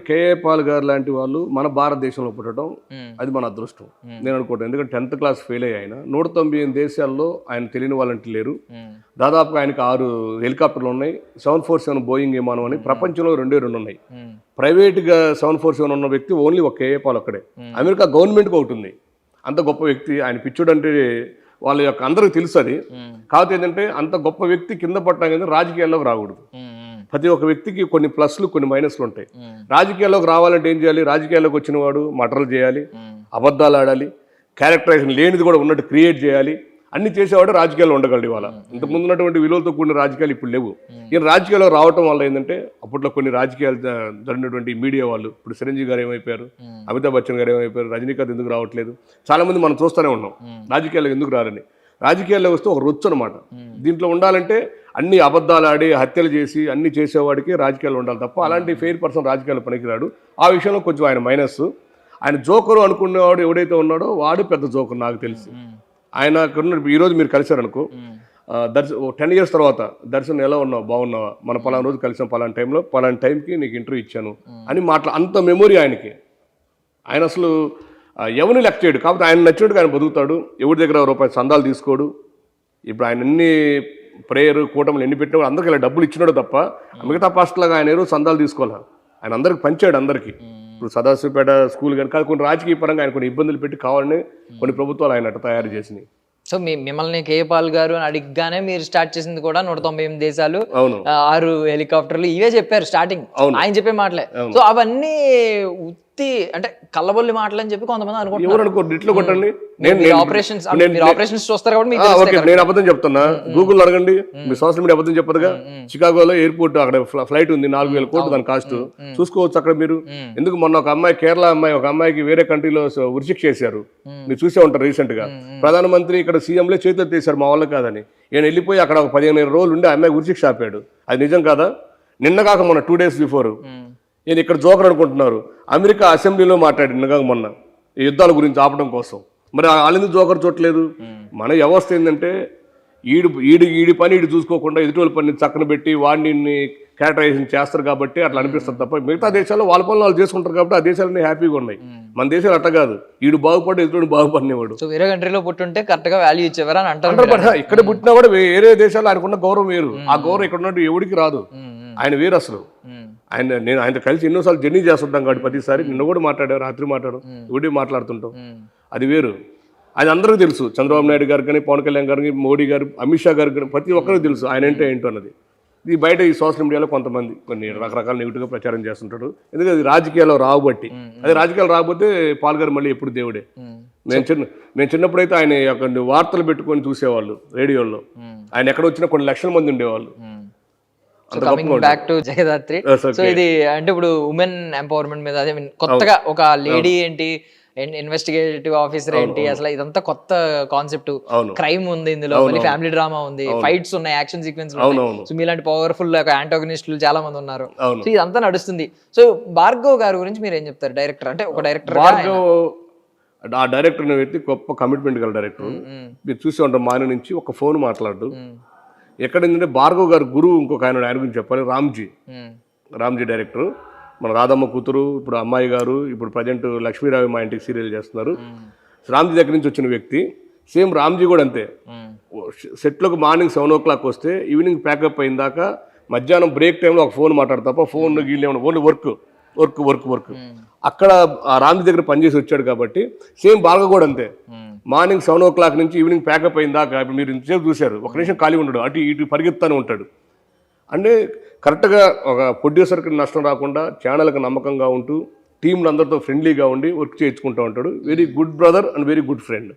KA Paul గారు లాంటి వాళ్ళు మన భారతదేశంలో పుట్టడం అది మన అదృష్టం నేను అనుకుంటాను. ఎందుకంటే 10th క్లాస్ ఫెయిల్ అయ్యి ఆయన 198 దేశాల్లో ఆయన తెలియని వాళ్ళంటే లేరు. దాదాపుగా ఆయనకు 6 హెలికాప్టర్లు ఉన్నాయి, 747 బోయింగ్ విమానం అని ప్రపంచంలో 2 ఉన్నాయి. ప్రైవేట్గా 747 ఉన్న వ్యక్తి ఓన్లీ ఒక కేఏ పాల్ ఒక్కడే. అమెరికా గవర్నమెంట్కి ఒకటి ఉంది. అంత గొప్ప వ్యక్తి ఆయన. పిచ్చుడు అంటే వాళ్ళ యొక్క అందరికి తెలుసు అది. కాకపోతే ఏంటంటే అంత గొప్ప వ్యక్తి కింద పట్టడం కానీ రాజకీయాల్లోకి రాకూడదు. ప్రతి ఒక్క వ్యక్తికి కొన్ని ప్లస్లు కొన్ని మైనస్లు ఉంటాయి. రాజకీయాల్లోకి రావాలంటే ఏం చేయాలి? రాజకీయాల్లోకి వచ్చిన వాడు మటర్లు చేయాలి, అబద్ధాలు ఆడాలి, క్యారెక్టరైజేషన్ లేనిది కూడా ఉన్నట్టు క్రియేట్ చేయాలి. అన్ని చేసేవాడు రాజకీయాల్లో ఉండగలడు. ఇవాళ ఇంతకుముందు ఉన్నటువంటి విలువలతో కూడిన రాజకీయాలు ఇప్పుడు లేవు. ఈయన రాజకీయాల్లో రావటం వల్ల ఏంటంటే అప్పట్లో కొన్ని రాజకీయాలు జరిగినటువంటి మీడియా వాళ్ళు, ఇప్పుడు చిరంజీవి గారు ఏమైపోయారు, అమితాబ్ బచ్చన్ గారు ఏమైపోయారు, రజనీకాంత్ ఎందుకు రావట్లేదు, చాలామంది మనం చూస్తూనే ఉన్నాం. రాజకీయాల్లో ఎందుకు రారని. రాజకీయాల్లో వస్తే ఒక రొచ్చు అనమాట. దీంట్లో ఉండాలంటే అన్ని అబద్ధాలు ఆడి హత్యలు చేసి అన్ని చేసేవాడికి రాజకీయాలు ఉండాలి తప్ప అలాంటి ఫెయిర్ పర్సన్ రాజకీయాలు పనికిరాడు. ఆ విషయంలో కొంచెం ఆయన మైనస్. ఆయన జోకరు అనుకునేవాడు ఎవడైతే ఉన్నాడో వాడు పెద్ద జోకరు నాకు తెలిసి. ఆయన ఈరోజు మీరు కలిశారనుకో, 10 years తర్వాత దర్శన్ ఎలా ఉన్నావు, బాగున్నావా, మన పలానా రోజు కలిసాం, పలానా టైంలో పలానా టైంకి నీకు ఇంటర్వ్యూ ఇచ్చాను అని అంత మెమొరీ ఆయనకి. ఆయన అసలు ఎవరిని లెక్క చేయడు. కాబట్టి ఆయన నచ్చినట్టుగా ఆయన బతుకుతాడు. ఎవరి దగ్గర రూపాయి సందాలు తీసుకోడు. ఇప్పుడు ఆయన ఎన్ని ప్రేయర్ కూటములు ఎన్ని పెట్టినా అందరికీ ఇలా డబ్బులు ఇచ్చినాడు తప్ప మిగతా పాస్టర్లాగా ఆయన ఎవరు సందాలు తీసుకోవాలి. ఆయన అందరికి పంచాడు అందరికీ. ఇప్పుడు సదాశివపేట స్కూల్ కానీ కాదు, కొన్ని రాజకీయ పరంగా ఆయన కొన్ని ఇబ్బందులు పెట్టి కావాలని కొన్ని ప్రభుత్వాలు ఆయన అట్లా తయారు చేసినాయి. సో మిమ్మల్ని కేఏ పాల్ గారు అని అడిగగానే మీరు స్టార్ట్ చేసింది కూడా 198 దేశాలు, 6 హెలికాప్టర్లు, ఇవే చెప్పారు స్టార్టింగ్. ఆయన చెప్పే మాటలే. సో అవన్నీ అంటే కళ్ళబొల్లి మాటలు అని చెప్పి కొంతమంది అనుకుంటున్నారు. ఆపరేషన్స్ చూస్తారు కాబట్టి నేను అబద్ధం చెప్తున్నా. గూగుల్ అడగండి, మీ సోషల్ మీడియా అబద్ధం చెప్పదుగా. చికాగోలో ఎయిర్పోర్ట్ అక్కడ ఫ్లైట్ ఉంది, 4,000 కోట్లు దాని కాస్ట్. చూసుకోవచ్చు అక్కడ మీరు. ఎందుకు మొన్న ఒక అమ్మాయి, కేరళ అమ్మాయి, ఒక అమ్మాయికి వేరే కంట్రీలో ఉరిశిక్ష చేశారు. మీరు చూసే ఉంటారు రీసెంట్ గా. ప్రధానమంత్రి ఇక్కడ సీఎంలే చేతులు తీశారు మా వాళ్ళు కాదని. ఈయన వెళ్ళిపోయి అక్కడ ఒక 15 రోజులు ఉండి అమ్మాయి ఉరిశిక్ష ఆపాడు. అది నిజం కాదా? నిన్న కాక మొన్న 2 days బిఫోర్ నేను ఇక్కడ జోకర్ అనుకుంటున్నారు. అమెరికా అసెంబ్లీలో మాట్లాడి నిన్నగా మొన్న ఈ యుద్ధాల గురించి ఆపడం కోసం. మరి వాళ్ళెందుకు జోకర్ చూడలేదు? మన వ్యవస్థ ఏంటంటే ఈడి పని ఈడు చూసుకోకుండా ఎదుటి పని చక్కన పెట్టి వాడిని క్యారెక్టరైజేషన్ చేస్తారు కాబట్టి అట్లా అనిపిస్తుంది తప్ప మిగతా దేశాల్లో వాళ్ళ పనులు వాళ్ళు చేసుకుంటారు కాబట్టి ఆ దేశాలన్నీ హ్యాపీగా ఉన్నాయి. మన దేశాలు అట్ట కాదు. ఈడు బాగుపడి ఎదుటి బాగుపడినవాడు. వేరే కంట్రీలో పుట్టుంటే కరెక్ట్ గా వాల్యూ ఇచ్చేవారు అని అంటారు. ఇక్కడ పుట్టినా కూడా వేరే దేశాల్లో ఆయనకున్న గౌరవం వేరు. ఆ గౌరవం ఇక్కడ ఉన్నట్టు ఎవరికి రాదు. ఆయన వేరు అసలు. నేను ఆయనతో కలిసి ఎన్నోసార్లు జర్నీ చేస్తుంటాం కాబట్టి ప్రతిసారి నిన్న కూడా మాట్లాడారు, రాత్రి మాట్లాడు, ఒకటి మాట్లాడుతుంటాం. అది వేరు. అది అందరికీ తెలుసు. చంద్రబాబు నాయుడు గారు కానీ, పవన్ కళ్యాణ్ గారు, మోడీ గారు, అమిత్ షా గారు కానీ ప్రతి ఒక్కరికి తెలుసు ఆయన అంటే ఏంటో అన్నది. ఇది బయట ఈ సోషల్ మీడియాలో కొంతమంది కొన్ని రకరకాల నెగిటివ్గా ప్రచారం చేస్తుంటాడు. ఎందుకంటే అది రాజకీయాల్లో రాబట్టి. అదే రాజకీయాలు రాకపోతే పాల్ గారు మళ్ళీ ఎప్పుడు దేవుడే. నేను చిన్నప్పుడైతే ఆయన యొక్క వార్తలు పెట్టుకొని చూసేవాళ్ళు రేడియోలో. ఆయన ఎక్కడ వచ్చినా కొన్ని లక్షల మంది ఉండేవాళ్ళు. Back to Jagadhatri. సో ఇది అంటే ఇప్పుడు ఉమెన్ ఎంపవర్మెంట్ మీద అదే కొత్తగా ఒక లేడీ ఏంటి, ఇన్వెస్టిగేటివ్ ఆఫీసర్ ఏంటి, అసలు ఇదంతా కొత్త కాన్సెప్ట్. క్రైమ్ ఉంది ఇందులో, మళ్ళీ ఫ్యామిలీ డ్రామా ఉంది, ఫైట్స్ ఉన్నాయి, యాక్షన్ సీక్వెన్స్ ఉన్నాయి. సో మీలాంటి పవర్ఫుల్ యాంటాగనిస్టులు చాలా మంది ఉన్నారు. సో ఇదంతా నడుస్తుంది. సో భార్గవ్ గారి గురించి మీరు ఏం చెప్తారు? డైరెక్టర్ అంటే ఒక డైరెక్టర్. ఆ డైరెక్టర్ వ్యక్తి గొప్ప కమిట్మెంట్ గల డైరెక్టర్. మీరు చూసే ఉంటారు, మార్నింగ్ నుంచి ఒక ఫోన్ మాట్లాడు. ఎక్కడ ఏంటంటే భార్గవ్ గారు గురువు ఇంకొక ఆయన గురించి చెప్పాలి, రామ్జీ డైరెక్టర్. మన రాధమ్మ కూతురు, ఇప్పుడు అమ్మాయి గారు, ఇప్పుడు ప్రజెంట్ లక్ష్మీరావు మా ఇంటికి సీరియల్ చేస్తున్నారు. రామ్జీ దగ్గర నుంచి వచ్చిన వ్యక్తి. సేమ్ రామ్జీ కూడా అంతే. సెట్లోకి మార్నింగ్ 7 o'clock వస్తే ఈవినింగ్ ప్యాకప్ అయిన దాకా మధ్యాహ్నం బ్రేక్ టైంలో ఒక ఫోన్ మాట్లాడు తప్ప ఫోన్ గీళ్ళు ఓన్లీ వర్క్. అక్కడ ఆ రామ్జీ దగ్గర పనిచేసి వచ్చాడు కాబట్టి సేమ్ భార్గవ్ కూడా అంతే. మార్నింగ్ 7 o'clock నుంచి ఈవినింగ్ ప్యాకప్ అయిన దాకా ఇప్పుడు మీరు ఇంతసేపు చూశారు, ఒక నిమిషం ఖాళీ ఉండడు, అటు ఇటు పరిగెత్తానే ఉంటాడు. అంటే కరెక్ట్గా ఒక ప్రొడ్యూసర్కి నష్టం రాకుండా ఛానల్కి నమ్మకంగా ఉంటూ టీంలు అందరితో ఫ్రెండ్లీగా ఉండి వర్క్ చేయించుకుంటూ ఉంటాడు. Very good brother and very good friend.